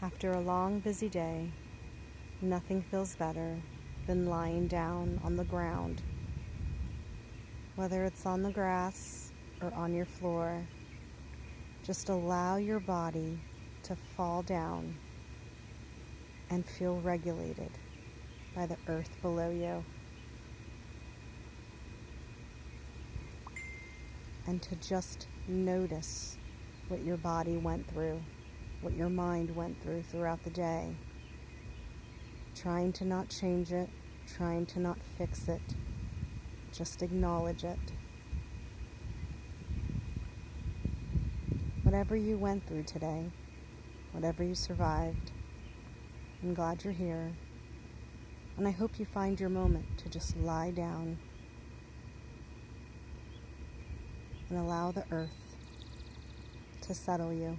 After a long, busy day, nothing feels better than lying down on the ground. Whether it's on the grass or on your floor, just allow your body to fall down and feel regulated by the earth below you. And to just notice what your body went through, what your mind went through throughout the day. Trying to not change it, trying to not fix it, just acknowledge it. Whatever you went through today, whatever you survived, I'm glad you're here. And I hope you find your moment to just lie down and allow the earth to settle you.